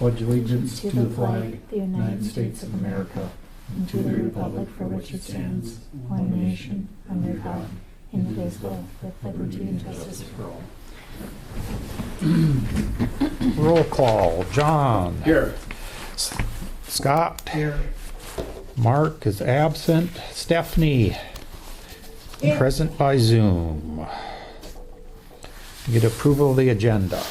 pledge allegiance to the flag, the United States of America, and to the republic for which it stands, one nation, under God, indivisible, with liberty and justice for all. Roll call. John. Here. Scott. Here. Mark is absent. Stephanie. Here. Present by Zoom. Get approval of the agenda.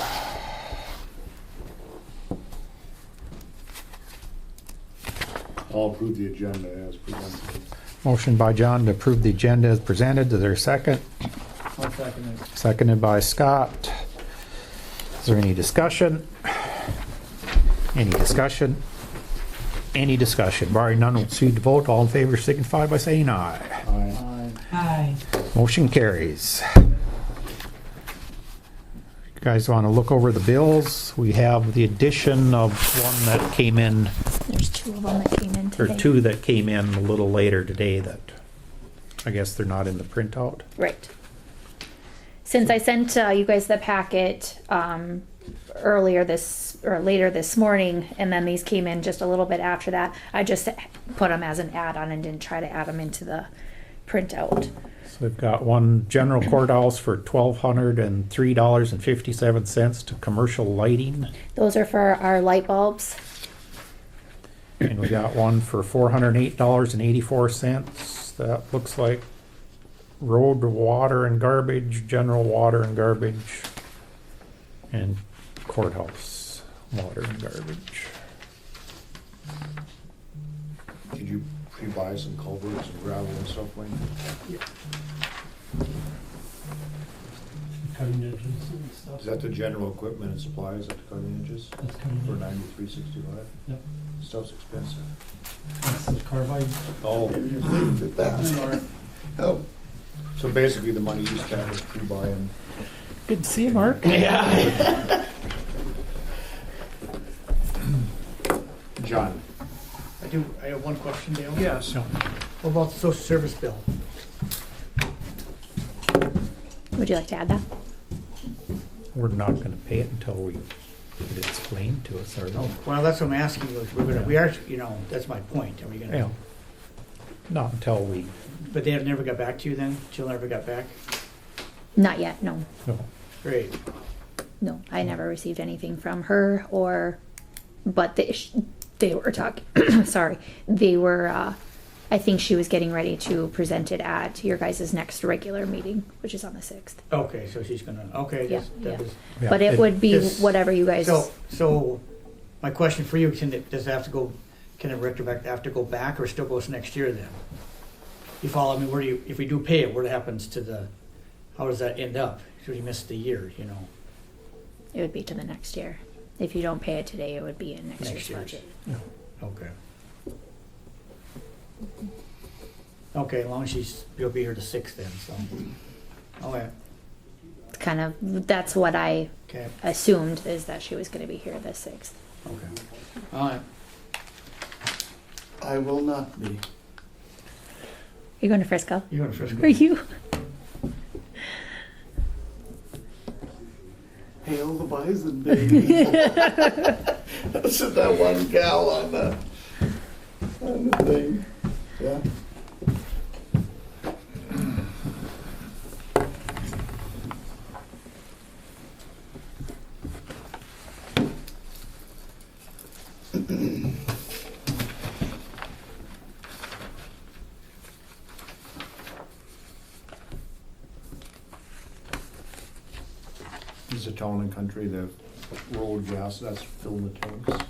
I'll approve the agenda as presented. Motion by John to approve the agenda as presented. Is there a second? I'll second it. Seconded by Scott. Is there any discussion? Any discussion? Any discussion? Barring none, we'll proceed to vote. All in favor signify by saying aye. Aye. Aye. Motion carries. You guys want to look over the bills? We have the addition of one that came in, There's two of them that came in or today. two that came in a little later today that I guess they're not in the printout. Right. Since I sent you guys the packet later this morning, and then these came in just a little bit after that, I just put them as an add-on and didn't try to add them into the printout. So we've got one general courthouse for $1,203.57 to commercial lighting. Those are for our light bulbs. And we got one for $408.84. That looks like road water and garbage, general water and garbage, and courthouse water and garbage. Did you pre-buy some culverts and gravel and stuff, Wayne? Cutting edges and stuff. Is that the general equipment and supplies at the cutting edges That's coming for in. $93.65? Yep. Stuff's expensive. That's the carbide. Oh. Oh. So basically the money you spent was pre-buying. Good to see you, Mark. John? I have one question, Dale. Yes. What about the social service bill? Would you like to add that? We're not gonna pay it until we get it explained to us, are we? Well, that's what I'm asking you, is we are, that's my point, are we Yeah. gonna, Not until we, but they have never got back to you then? Jill never got back? Not yet, no. no. Great. No, I never received anything from her but they were talking, sorry, they were, I think she was getting ready to present it at your guys' next regular meeting, which is on the 6th. Okay, so she's gonna, okay. Yeah, that yeah. was- Yeah, But it would be this- whatever you guys, So, my question for you, does it have to go, can the retroactive have to go back or still goes next year then? You follow me, if we do pay it, what happens to how does that end up? Should we miss the year, it would be to the next year. If you don't pay it today, it would be in next year's budget. Okay. Okay, as long as you'll be here the 6th then, so. Okay, It's kind of, that's what I okay, assumed, is that she was gonna be here the 6th. okay. All right. I will not be. You going to Frisco? You going to Frisco? Are you? Hail the bison, baby. That's that one gal on the thing. Yeah. Is the Town and Country, the road gas, that's filling the tanks?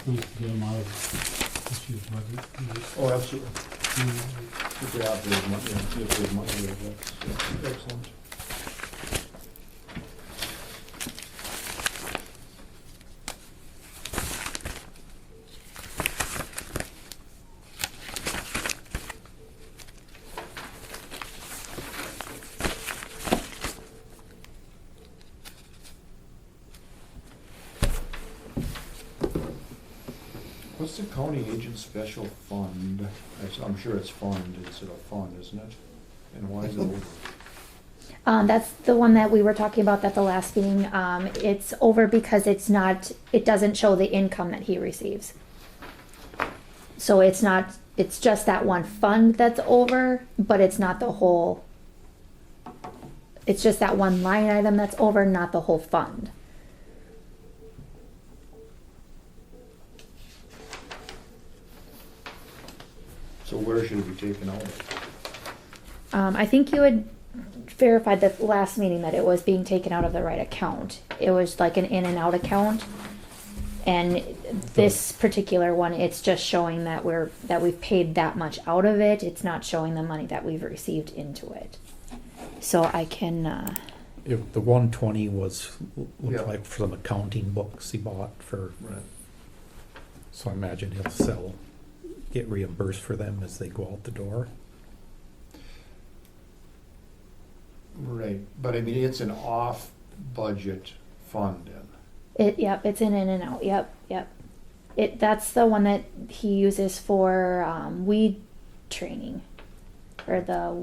Get them out of this year's budget. Oh, absolutely. If we have the money, if there's money there, that's excellent. What's the county agent special fund? I'm sure it's fund instead of fund, isn't it? And why is it over? That's the one that we were talking about at the last meeting. It's over because it doesn't show the income that he receives. So it's just that one fund that's over, but it's not the whole. It's just that one line item that's over, not the whole fund. So where should it be taken out of? I think you had verified that last meeting that it was being taken out of the right account. It was like an in and out account. And this particular one, it's just showing that we've paid that much out of it. It's not showing the money that we've received into it. So I can, If the 120 was, Yeah. looked like some accounting books he bought for, Right. so I imagine he'll get reimbursed for them as they go out the door. Right, but I mean, it's an off-budget fund then. yep, it's an in and out. Yep. That's the one that he uses for weed training, or the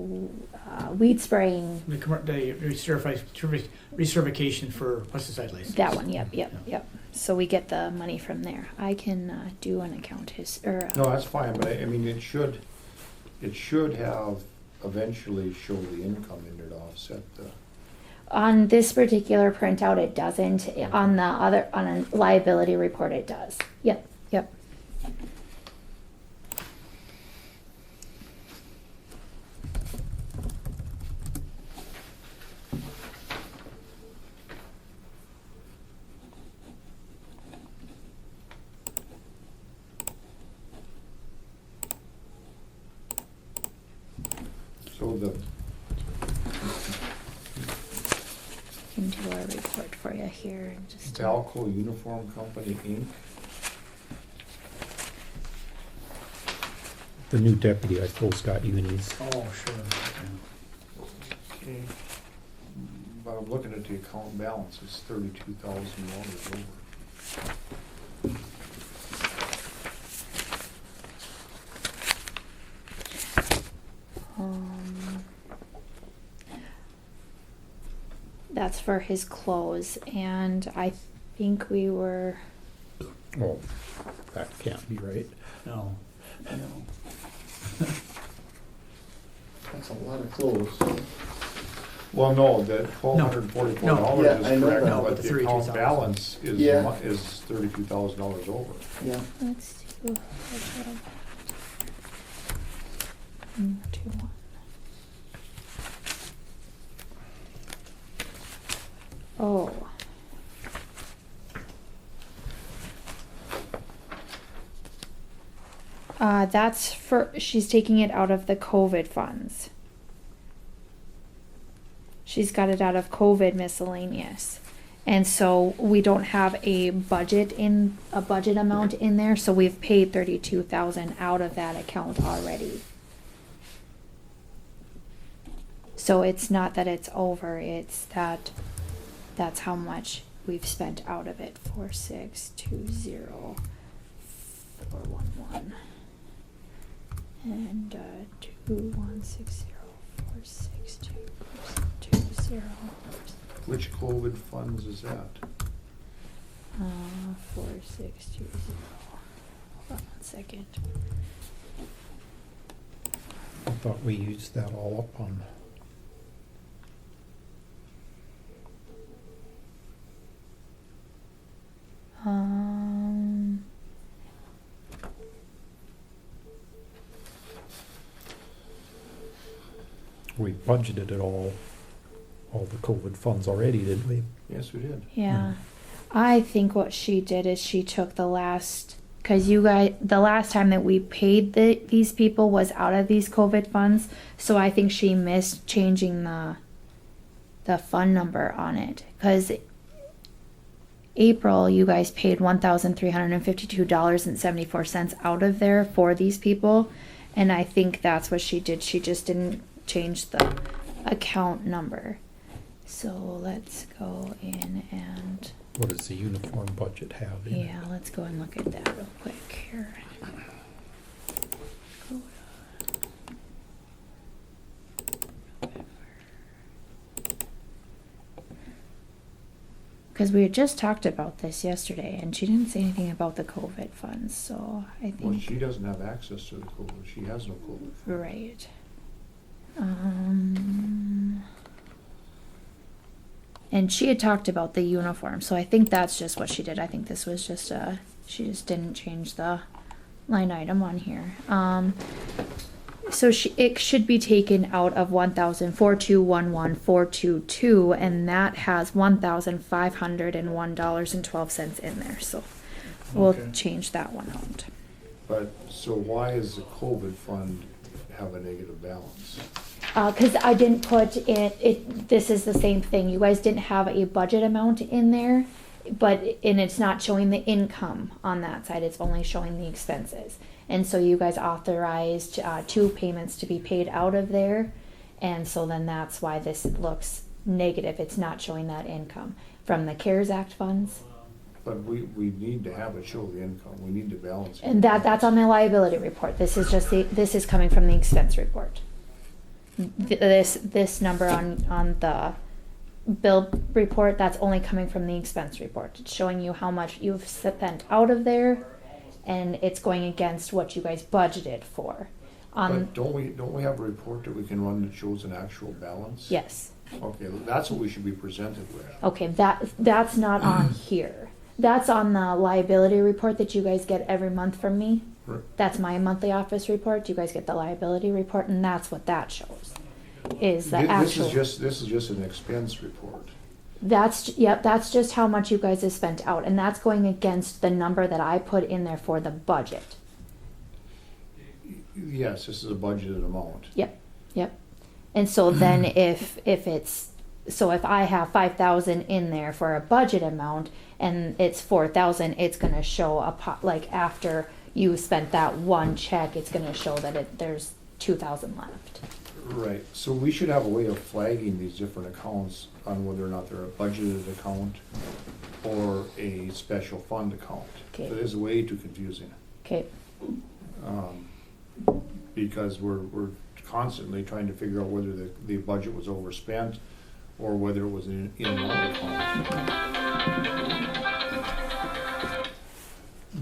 weed spraying. The recertification for pesticide license. That one. Yep. So we get the money from there. I can do an account No, that's fine, but I mean, it should have eventually show the income in there to offset the. On this particular printout, it doesn't. On a liability report, it does. Yep. So the, Can do a report for you here. And just Valco Uniform Company, Inc. The new deputy, I suppose, got unis. Oh, sure. Okay. But I'm looking at the account balance, it's $32,000 over. That's for his clothes, and I think we were. Oh, that can't be right. No. That's a lot of clothes. Well, no, the $1,244 Yeah, I is know correct, that. No, but but the the account 32,000. balance is Yeah. is $32,000 over. Yeah. Let's do. 2-1. Oh. That's she's taking it out of the COVID funds. She's got it out of COVID miscellaneous. And so we don't have a budget amount in there, so we've paid 32,000 out of that account already. So it's not that it's over, it's that's how much we've spent out of it. 4620411 and 216046220. Which COVID funds is that? 4620. Hold on 1 second. I thought we used that all up on. We budgeted it all the COVID funds already, didn't we? Yes, we did. Yeah. I think what she did is she took the last, because the last time that we paid these people was out of these COVID funds, so I think she missed changing the fund number on it. Because April, you guys paid $1,352.74 out of there for these people, and I think that's what she did. She just didn't change the account number. So let's go in and. What does the uniform budget have in it? Yeah, let's go and look at that real quick here. Because we had just talked about this yesterday, and she didn't say anything about the COVID funds, so I Well, think, she doesn't have access to the COVID, she has no COVID. right. And she had talked about the uniform, so I think that's just what she did. I think this was just she just didn't change the line item on here. So it should be taken out of 1,421,422, and that has $1,501.12 in there. So we'll Okay. change that one out. But, so why does the COVID fund have a negative balance? Because I didn't put it. This is the same thing. You guys didn't have a budget amount in there, and it's not showing the income on that side. It's only showing the expenses. And so you guys authorized 2 payments to be paid out of there, and so then that's why this looks negative. It's not showing that income from the CARES Act funds, But we need to have it show the income, we need to balance it. and that's on the liability report. This is just this is coming from the expense report. This number on the bill report, that's only coming from the expense report. It's showing you how much you've spent out of there, and it's going against what you guys budgeted for. But don't we have a report that we can run that shows an actual balance? Yes. Okay, that's what we should be presented with. Okay, that's not on here. That's on the liability report that you guys get every month from me. Right. That's my monthly office report. You guys get the liability report, and that's what that shows. Is the actual. This is just an expense report. That's just how much you guys have spent out, and that's going against the number that I put in there for the budget. Yes, this is a budgeted amount. Yep. And so then if I have 5,000 in there for a budget amount and it's 4,000, it's going to show like after you spent that one check, it's going to show that there's 2,000 left. Right, so we should have a way of flagging these different accounts on whether or not they're a budgeted account or a special fund account. Okay. It is way too confusing, Okay. because we're constantly trying to figure out whether the budget was overspent or whether it was in and out account.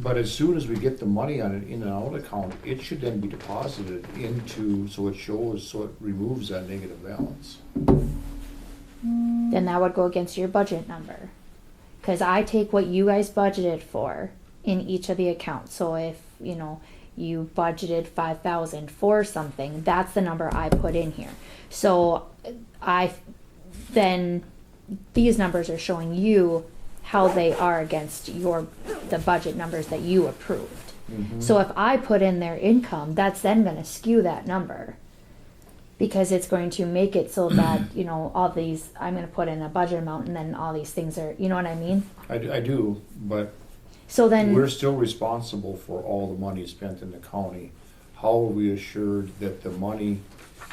But as soon as we get the money on an in and out account, it should then be deposited into, so it removes that negative balance. Then that would go against your budget number. Because I take what you guys budgeted for in each of the accounts. So if, you budgeted 5,000 for something, that's the number I put in here. So then these numbers are showing you how they are against the budget numbers that you approved. Mm-hmm. So if I put in their income, that's then going to skew that number, because it's going to make it so that all these, I'm going to put in a budget amount and then all these things are, you know what I mean? I do, but So then we're still responsible for all the money spent in the county. How are we assured that the money,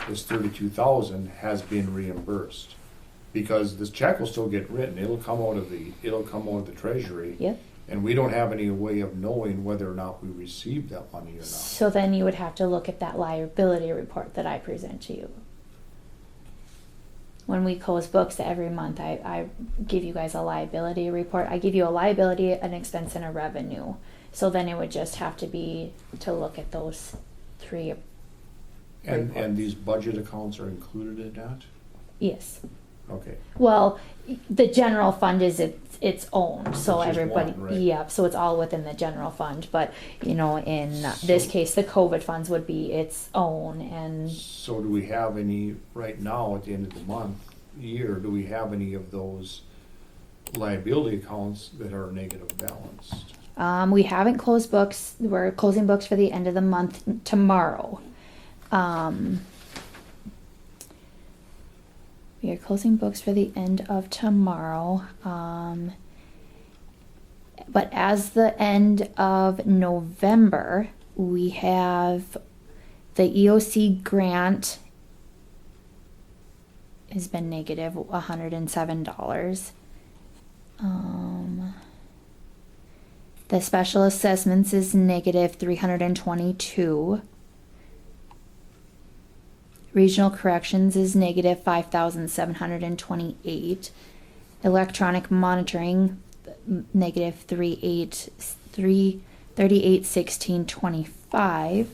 this 32,000, has been reimbursed? Because this check will still get written. It'll come out of the treasury. Yep. And we don't have any way of knowing whether or not we received that money or not. So then you would have to look at that liability report that I present to you. When we close books every month, I give you guys a liability report. I give you a liability, an expense, and a revenue. So then it would just have to be to look at those 3 reports. And these budget accounts are included in that? Yes. Okay. Well, the general fund is its own, so It's just everybody, one, right? yeah, so it's all within the general fund. But in this case, the COVID funds would be its own, and So do we have any, right now, at the end of the year, do we have any of those liability accounts that are negative balanced? we haven't closed books. We're closing books for the end of the month tomorrow. We are closing books for the end of tomorrow. But as the end of November, we have the EOC grant has been negative $107. The special assessments is negative 322. Regional corrections is negative 5,728. Electronic monitoring, negative 381625.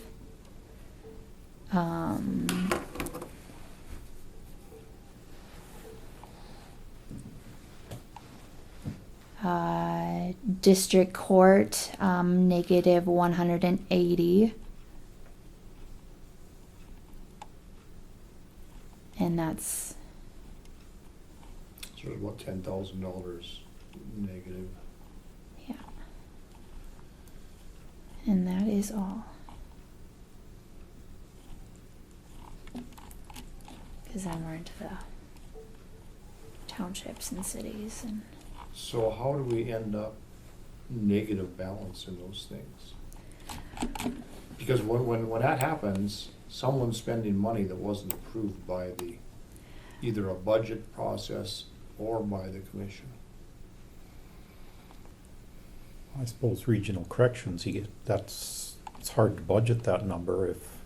District court, negative 180. And that's, So about $10,000 negative. yeah. And that is all. Because then we're into the townships and cities and. So how do we end up negative balance in those things? Because when that happens, someone's spending money that wasn't approved by either a budget process or by the commission. I suppose regional corrections, it's hard to budget that number if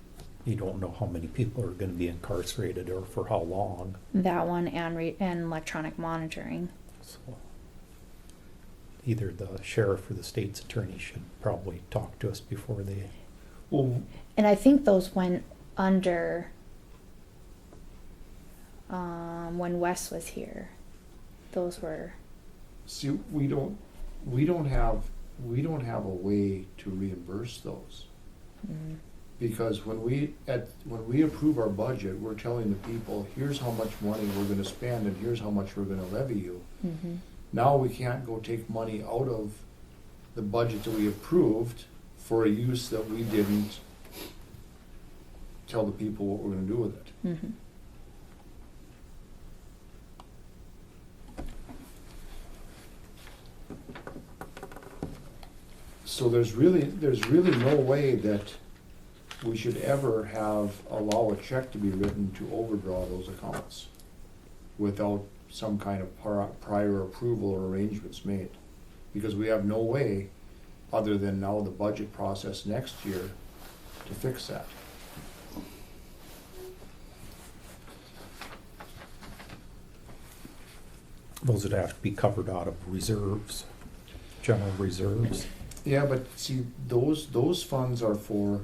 you don't know how many people are gonna be incarcerated or for how long. That one and electronic monitoring. So either the sheriff or the state's attorney should probably talk to us before they. Well, And I think those went under when Wes was here. Those were. see, we don't have a way to reimburse those. Because when we approve our budget, we're telling the people, here's how much money we're gonna spend and here's how much we're gonna levy you. Mm-hmm. Now we can't go take money out of the budget that we approved for a use that we didn't tell the people what we're gonna do with it. Mm-hmm. So there's really no way that we should ever allow a check to be written to overdraw those accounts without some kind of prior approval or arrangements made. Because we have no way, other than now the budget process next year, to fix that. Those would have to be covered out of reserves, general reserves. Yeah, but see, those funds are for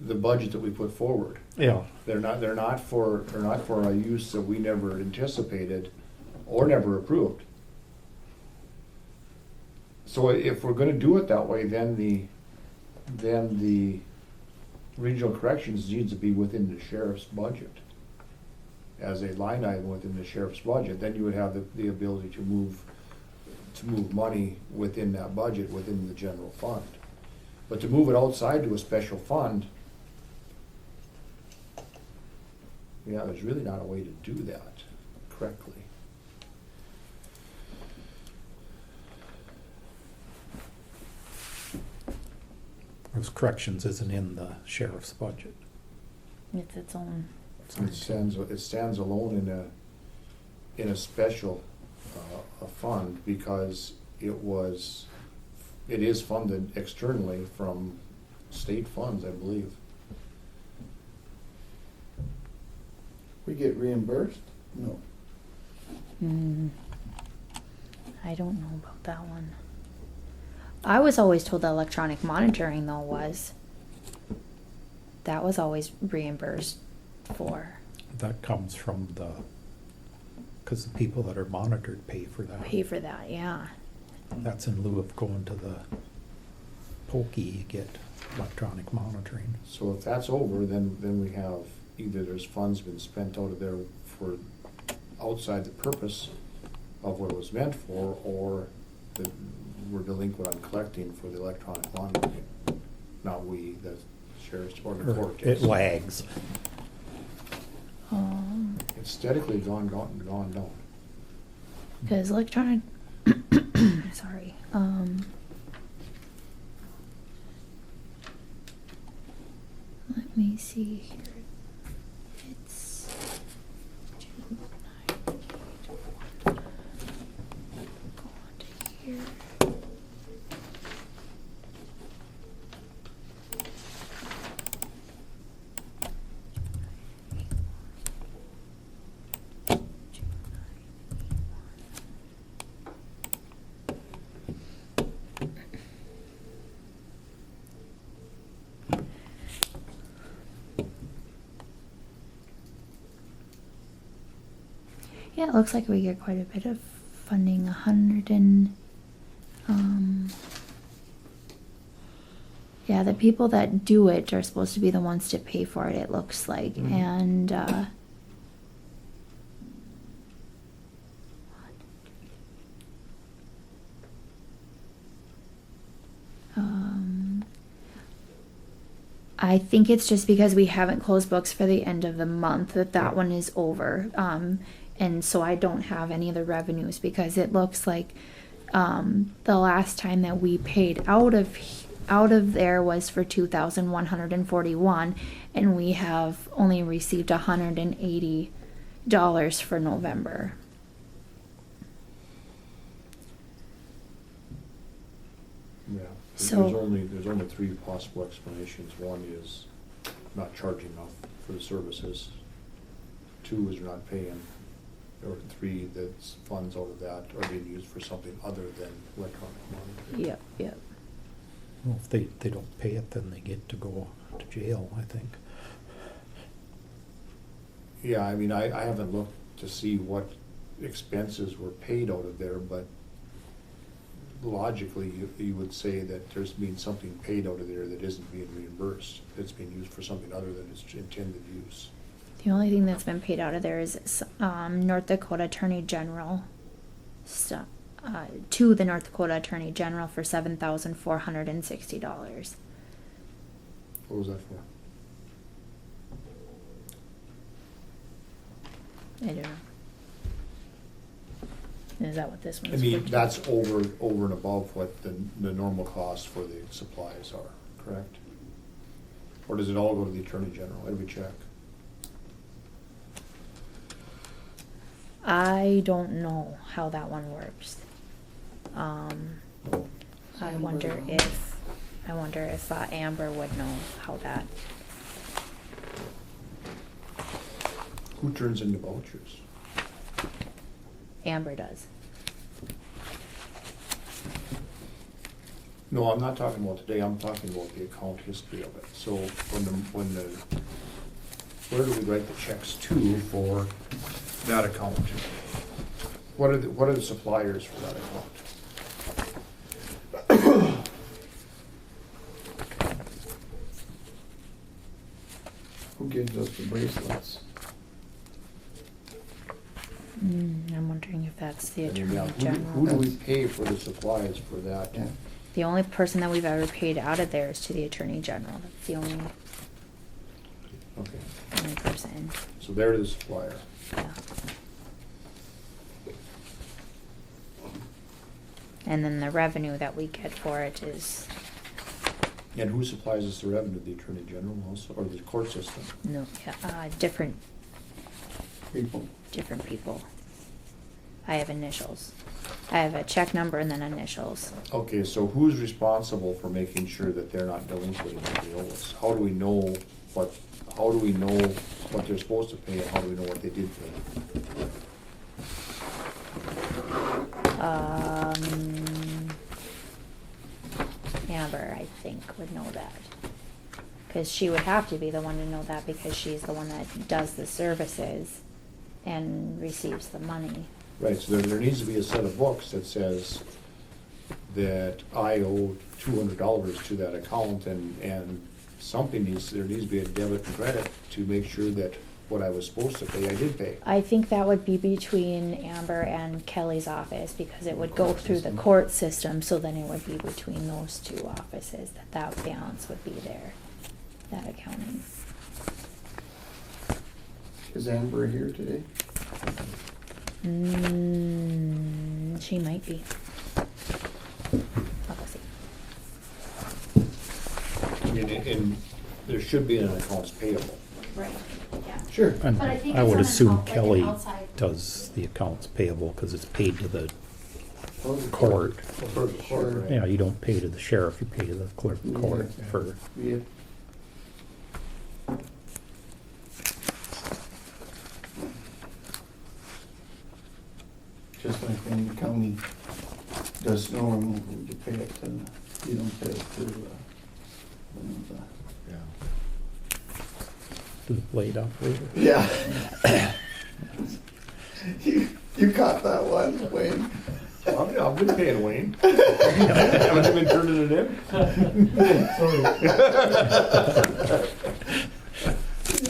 the budget that we put forward. Yeah. They're not for a use that we never anticipated or never approved. So if we're gonna do it that way, then the regional corrections needs to be within the sheriff's budget. As a line item within the sheriff's budget, then you would have the ability to move money within that budget, within the general fund. But to move it outside to a special fund, yeah, there's really not a way to do that correctly. Those corrections isn't in the sheriff's budget. It's its own. It stands alone in a special a fund because it is funded externally from state funds, I believe. We get reimbursed? No. I don't know about that one. I was always told that electronic monitoring though that was always reimbursed for. That comes from because the people that are monitored pay for that. Pay for that, yeah. That's in lieu of going to the pokey, you get electronic monitoring. So if that's over, then we have either there's funds been spent out of there for outside the purpose of what it was meant for, or we're delinquent on collecting for the electronic monitoring. Not we, the sheriff's department, court. It lags. It's steadily gone down. Because electronic, sorry, let me see here. It's 298. Go on to here. Yeah, it looks like we get quite a bit of funding, 100 and, yeah, the people that do it are supposed to be the ones to pay for it, it looks like, Mhm. and, I think it's just because we haven't closed books for the end of the month that one is over. And so I don't have any of the revenues because it looks like the last time that we paid out of there was for 2,141, and we have only received $180 for November. Yeah. So- There's only three possible explanations. One is not charging enough for the services. Two is they're not paying. Or three, that funds out of that are being used for something other than electronic monitoring. Yep. Well, if they don't pay it, then they get to go to jail, I think. Yeah, I mean, I haven't looked to see what expenses were paid out of there, but logically, you would say that there's been something paid out of there that isn't being reimbursed. It's being used for something other than its intended use. The only thing that's been paid out of there is North Dakota Attorney General, to the North Dakota Attorney General for $7,460. What was that for? I don't know. Is that what this I one's mean, for? that's over and above what the normal cost for the supplies are, correct? Or does it all go to the Attorney General, every check? I don't know how that one works. I wonder if Amber would know how that. Who turns in the vouchers? Amber does. No, I'm not talking about today, I'm talking about the account history of it. So where do we write the checks to for that account? What are the suppliers for that account? Who gives us the bracelets? I'm wondering if that's the I mean, Attorney yeah, General. who do we pay for the supplies for that? Yeah. The only person that we've ever paid out of there is to the Attorney General. That's the only Okay, person. so they're the supplier. Yeah. And then the revenue that we get for it is And who supplies us the revenue? The Attorney General also, or the court system? different People. people. I have initials. I have a check number and then initials. Okay, so who's responsible for making sure that they're not delinquent in the bills? How do we know what they're supposed to pay, and how do we know what they did pay? Amber, I think, would know that. Because she would have to be the one to know that because she's the one that does the services and receives the money. Right, so there needs to be a set of books that says that I owe $200 to that account, and there needs to be a debit and credit to make sure that what I was supposed to pay, I did pay. I think that would be between Amber and Kelly's office because it would go through the court system, so then it would be between those two offices that balance would be there, that accounting. Is Amber here today? She might be. I'll go see. And there should be an accounts payable. Right, yeah. Sure. And But I think I it's would on an assume like an Kelly outside- does the accounts payable because it's paid to the Oh, the court. For the court, right? Yeah, you don't pay to the sheriff, you pay to the clerk of court Yeah. for, Yeah. Just like when the county does snow removal, you pay it to, you don't pay it to, Yeah. to the blade operator. Yeah. You caught that one, Wayne. I've been paying Wayne. Haven't you been turning it in?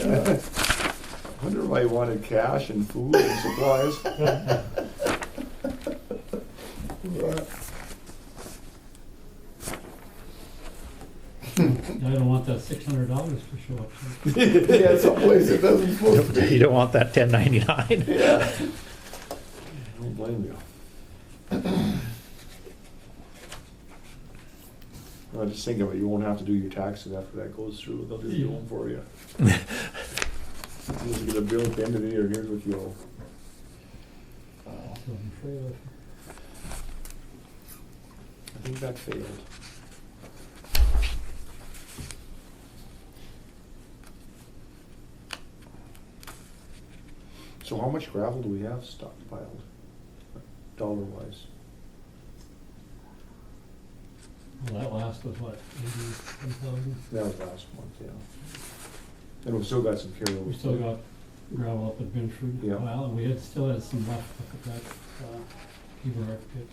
I wonder why he wanted cash and food and supplies. I don't want that $600 to show up. Yeah, someplace it doesn't supposed to be. You don't want that 1099. Yeah. I don't blame you. Well, just think of it, you won't have to do your taxes after that goes through, they'll just do them for you. You just get a bill at the end of the year, here's what you owe. So I'm afraid of. I think that failed. So how much gravel do we have stockpiled, dollar-wise? Well, that last was what, 81,000? That was last month, yeah. And we've still got some carryover. We still got gravel up at Binford. Yeah. Well, and we still had some left up at that, Beaver pit.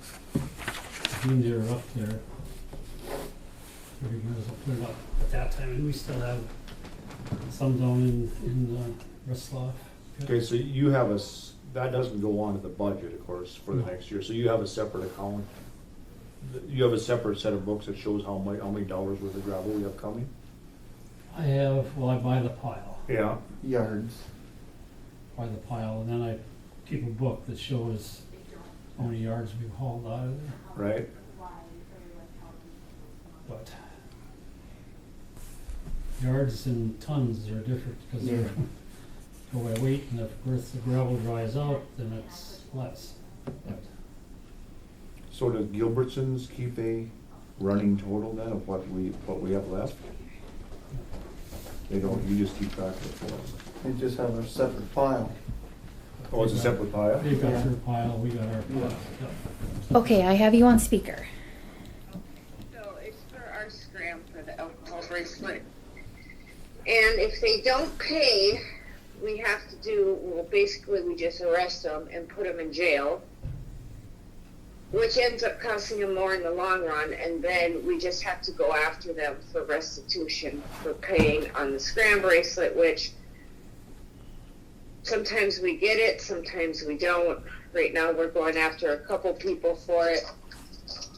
Being there up there. Figured might as well put it up at that time, and we still have some down in Reslav. pit. Okay, so you have that doesn't go on to the budget, of course, for the No. next year, so you have a separate account? You have a separate set of books that shows how many dollars worth of gravel we have coming? I have, well, I buy the pile, Yeah. Yards. and then I keep a book that shows how many yards we've hauled out of there, Right? but yards and tons are different, because they're, go by weight, and if the gravel dries out, then it's less. But So does Gilbertson's keep a running total then of what we have left? They don't, you just keep track of it for us? They just have a separate file. Oh, it's a separate pile? they've got Yeah. their pile, we got our pile. Yeah. Yep. Okay, I have you on speaker. So it's for our scram for the alcohol bracelet. And if they don't pay, we have to basically we just arrest them and put them in jail, which ends up costing them more in the long run. And then we just have to go after them for restitution for paying on the scram bracelet, which sometimes we get it, sometimes we don't. Right now we're going after a couple people for it.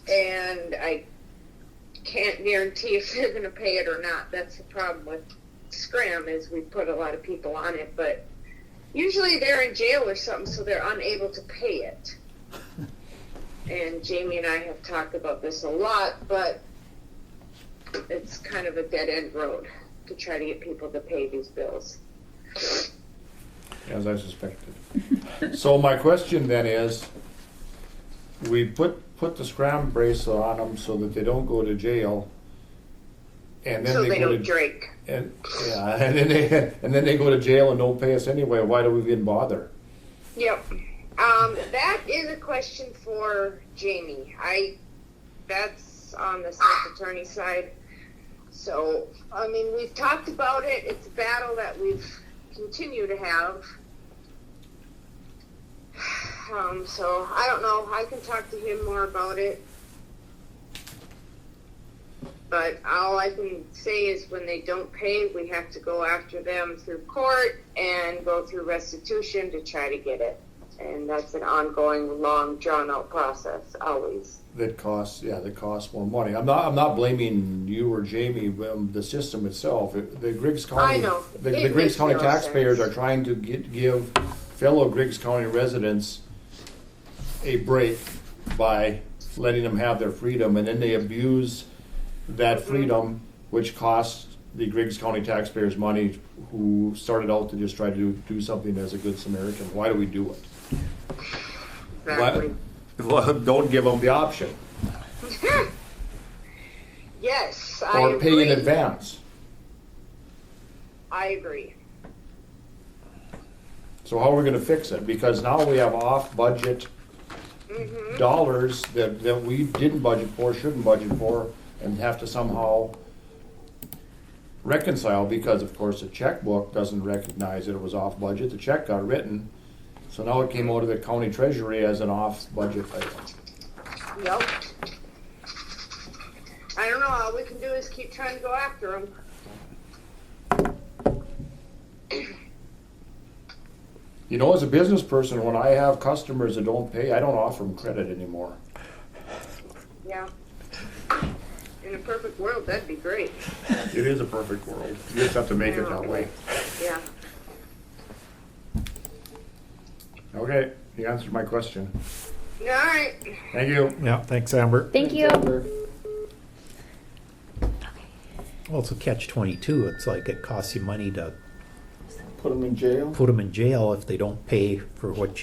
And I can't guarantee if they're going to pay it or not. That's the problem with Scram, is we put a lot of people on it, but usually they're in jail or something, so they're unable to pay it. And Jamie and I have talked about this a lot, but it's kind of a dead-end road to try to get people to pay these bills. As I suspected. So my question then is, we put the scram bracelet on them so that they don't go to jail, and then So they go don't to drink. and then they go to jail and don't pay us anyway. Why do we even bother? Yep. That is a question for Jamie. That's on the self attorney side. So, I mean, we've talked about it. It's a battle that we've continued to have. So I don't know. I can talk to him more about it. But all I can say is when they don't pay, we have to go after them through court and go through restitution to try to get it. And that's an ongoing, long, drawn-out process, always. That costs more money. I'm not blaming you or Jamie. The system itself, the Griggs County, I know. the It Griggs makes County no taxpayers sense. are trying to give fellow Griggs County residents a break by letting them have their freedom, and then they abuse that freedom, which costs the Griggs County taxpayers money, who started out to just try to do something as a good Samaritan. Why do we do it? Exactly. Well, don't give them the option, Yes, I or agree. pay in advance. I agree. So how are we gonna fix it? Because now we have off-budget dollars that we didn't budget for, shouldn't budget for, and have to somehow reconcile, because of course the checkbook doesn't recognize that it was off budget. The check got written, So now it came out of the county treasury as an off-budget item. Yep. I don't know, all we can do is keep trying to go after them. You know, as a business person, when I have customers that don't pay, I don't offer them credit anymore. Yeah. In a perfect world, that'd be great. It is a perfect world. You just have to make it that way. Yeah. Okay, you answered my question. All right. Thank you. Yeah, thanks, Amber. Thank you. Well, it's a catch-22. It's like it costs you money to Put them in jail? put them in jail if they don't pay for what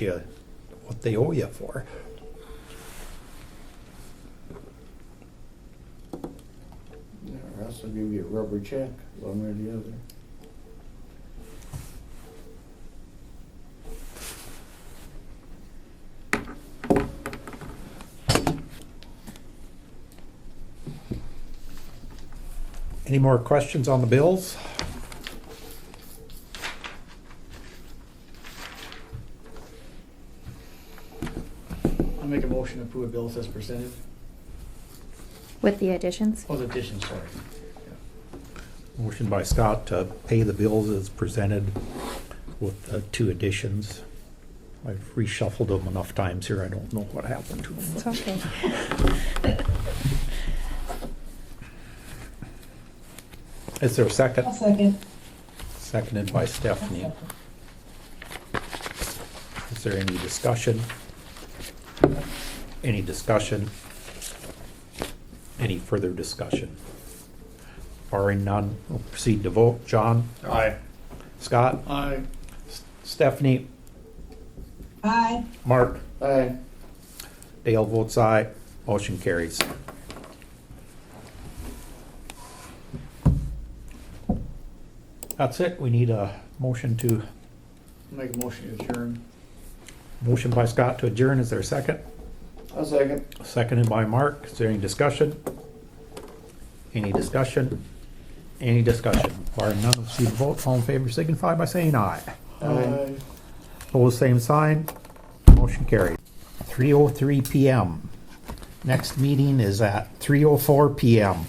they owe you for. Yeah, or else they'll give you a rubber check, one way or the other. Any more questions on the bills? I'll make a motion to approve bills as presented. With the additions? Oh, the addition, sorry. Motion by Scott to pay the bills as presented with 2 additions. I've reshuffled them enough times here, I don't know what happened to them. It's okay. Is there a second? I'll second. Seconded by Stephanie. Is there any discussion? Any discussion? Any further discussion? Barring none, we'll proceed to vote. John? Aye. Scott? Aye. Stephanie? Aye. Mark? Aye. Dale votes aye. Motion carries. That's it. We need a motion to, Make a motion to adjourn. motion by Scott to adjourn. Is there a second? I'll second. Seconded by Mark. Is there any discussion? Any discussion? Any discussion? Barring none, we'll see the vote. All in favor signify by saying aye. Aye. Opposed, same sign. Motion carried. 3:03 PM. Next meeting is at 3:04 PM.